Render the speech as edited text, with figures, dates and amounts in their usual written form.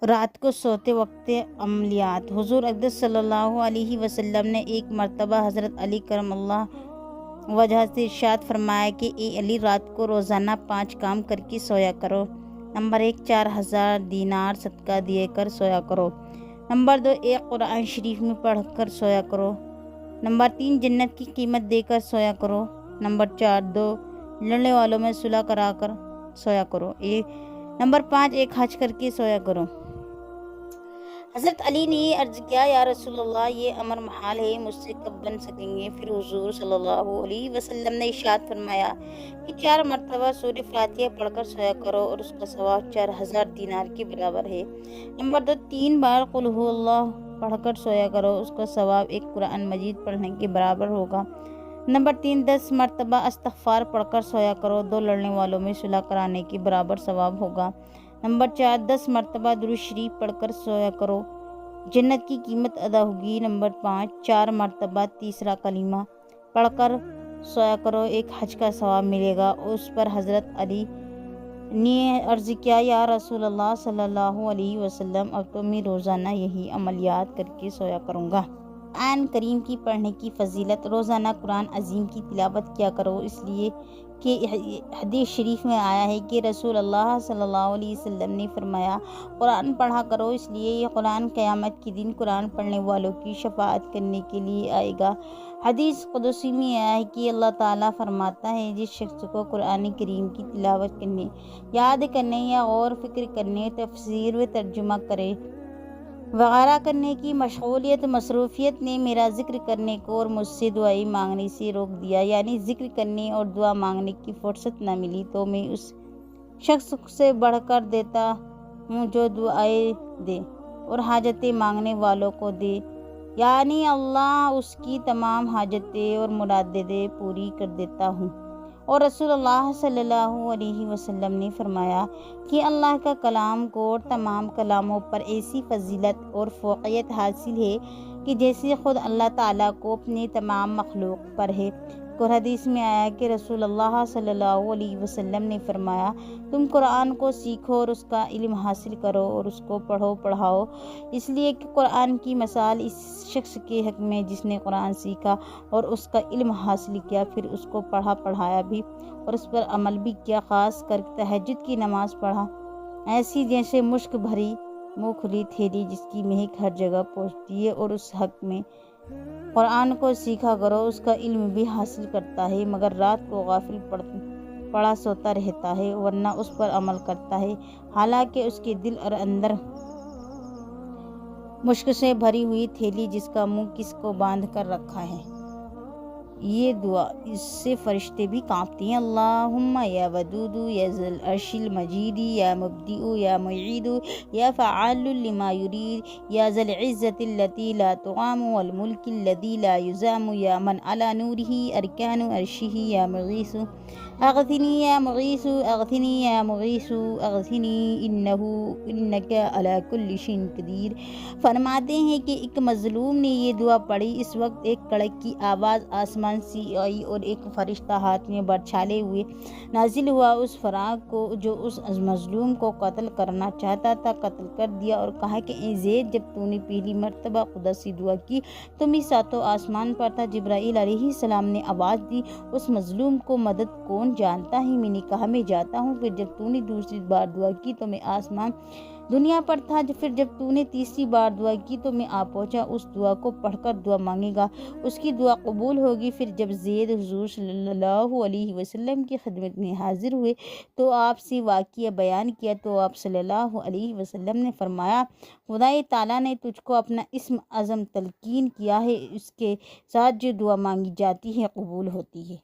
رات کو سوتے وقت عملیات۔ حضور اقدس صلی اللہ علیہ وسلم نے ایک مرتبہ حضرت علی کرم اللہ وجہ سے ارشاد فرمایا کہ اے علی، رات کو روزانہ 5 کام کر کے سویا کرو۔ نمبر 1، 4000 دینار صدقہ دے کر سویا کرو۔ نمبر 2، ایک قرآن شریف میں پڑھ کر سویا کرو۔ نمبر 3، جنت کی قیمت دے کر سویا کرو۔ نمبر 4، 2 لڑنے والوں میں صلح کرا کر سویا کرو۔ نمبر 5، ایک حج کر کے سویا کرو۔ حضرت علی نے یہ عرض کیا، یا رسول اللہ، یہ امر محال ہے، مجھ سے کب بن سکیں گے؟ پھر حضور صلی اللہ علیہ وسلم نے ارشاد فرمایا کہ 4 مرتبہ سورہ فاتحہ پڑھ کر سویا کرو اور اس کا ثواب 4000 دینار کے برابر ہے۔ نمبر 2، 3 بار قل ہو اللہ پڑھ کر سویا کرو، اس کا ثواب ایک قرآن مجید پڑھنے کے برابر ہوگا۔ نمبر 3، 10 مرتبہ استغفار پڑھ کر سویا کرو، 2 لڑنے والوں میں صلح کرانے کے برابر ثواب ہوگا۔ نمبر 4، 10 مرتبہ درود شریف پڑھ کر سویا کرو، جنت کی قیمت ادا ہوگی۔ نمبر 5، 4 مرتبہ تیسرا کلمہ پڑھ کر سویا کرو، ایک حج کا ثواب ملے گا۔ اس پر حضرت علی نے عرض کیا، یا رسول اللہ صلی اللہ علیہ وسلم، اب تو میں روزانہ یہی عملیات کر کے سویا کروں گا۔ قرآن کریم کی پڑھنے کی فضیلت۔ روزانہ قرآن عظیم کی تلاوت کیا کرو، اس لیے کہ حدیث شریف میں آیا ہے کہ رسول اللہ صلی اللہ علیہ وسلم نے فرمایا، قرآن پڑھا کرو، اس لیے یہ قرآن قیامت کے دن قرآن پڑھنے والوں کی شفاعت کرنے کے لیے آئے گا۔ حدیث قدسی میں آیا ہے کہ اللہ تعالیٰ فرماتا ہے، جس شخص کو قرآن کریم کی تلاوت کرنے، یاد کرنے یا غور و فکر کرنے، تفسیر و ترجمہ کرے وغیرہ کرنے کی مصروفیت نے میرا ذکر کرنے کو اور مجھ سے دعائیں مانگنے سے روک دیا، یعنی ذکر کرنے اور دعا مانگنے کی فرصت نہ ملی، تو میں اس شخص سے بڑھ کر دیتا ہوں جو دعائیں دے اور حاجتیں مانگنے والوں کو دے، یعنی اللہ اس کی تمام حاجتیں اور مرادیں پوری کر دیتا ہوں۔ اور رسول اللہ صلی اللہ علیہ وسلم نے فرمایا کہ اللہ کا کلام کو اور تمام کلاموں پر ایسی فضیلت اور فوقیت حاصل ہے کہ جیسے خود اللہ تعالیٰ کو اپنے تمام مخلوق پر ہے۔ اور حدیث میں آیا کہ رسول اللہ صلی اللہ علیہ وسلم نے فرمایا، تم قرآن کو سیکھو اور اس کا علم حاصل کرو اور اس کو پڑھو پڑھاؤ، اس لیے کہ قرآن کی مثال اس شخص کے حق میں جس نے قرآن سیکھا اور اس کا علم حاصل کیا، پھر اس کو پڑھا پڑھایا بھی اور اس پر عمل بھی کیا، خاص کر تہجد کی نماز پڑھا، ایسی جیسے مشک بھری منہ کھلی تھیلی جس کی مہک ہر جگہ پہنچتی ہے، اور اس حق میں قرآن کو سیکھا کرو، اس کا علم بھی حاصل کرتا ہے، مگر رات کو غافل پڑا سوتا رہتا ہے، ورنہ اس پر عمل کرتا ہے، حالانکہ اس کے دل اور اندر مشک سے بھری ہوئی تھیلی جس کا منہ کس کو باندھ کر رکھا ہے۔ یہ دعا، اس سے فرشتے بھی کانپتے ہیں۔ اللہم یا ودود یا ذی العرش المجید یا مبدئ یا معید یا فعال لما یرید یا ذی العزت التی لا تقام والملک الذی لا یزام یا من علی نورہ ارکان عرشہ یا مغیث اغثنی یا مغیث اغثنی یا مغیث اغثنی انک علی کل شیء قدیر۔ فرماتے ہیں کہ ایک مظلوم نے یہ دعا پڑھی، اس وقت ایک کڑک کی آواز آسمان سے آئی اور ایک فرشتہ ہاتھ میں برچھالے ہوئے نازل ہوا، اس فرعون کو جو اس مظلوم کو قتل کرنا چاہتا تھا قتل کر دیا، اور کہا کہ اے زید، جب تو نے پہلی مرتبہ خدا سے دعا کی تو میں ساتوں آسمان پر تھا، جبرائیل علیہ السلام نے آواز دی، اس مظلوم کو مدد کون جانتا ہے؟ میں نے کہا میں جاتا ہوں۔ پھر جب تو نے دوسری بار دعا کی تو میں آسمان دنیا پر تھا، پھر جب تو نے تیسری بار دعا کی تو میں آ پہنچا، اس دعا کو پڑھ کر دعا مانگے گا، اس کی دعا قبول ہوگی۔ پھر جب زید حضور صلی اللہ علیہ وسلم کی خدمت میں حاضر ہوئے تو آپ سے واقعہ بیان کیا، تو آپ صلی اللہ علیہ وسلم نے فرمایا، خدائے تعالیٰ نے تجھ کو اپنا اسم اعظم تلقین کیا ہے، اس کے ساتھ جو دعا مانگی جاتی ہے قبول ہوتی ہے۔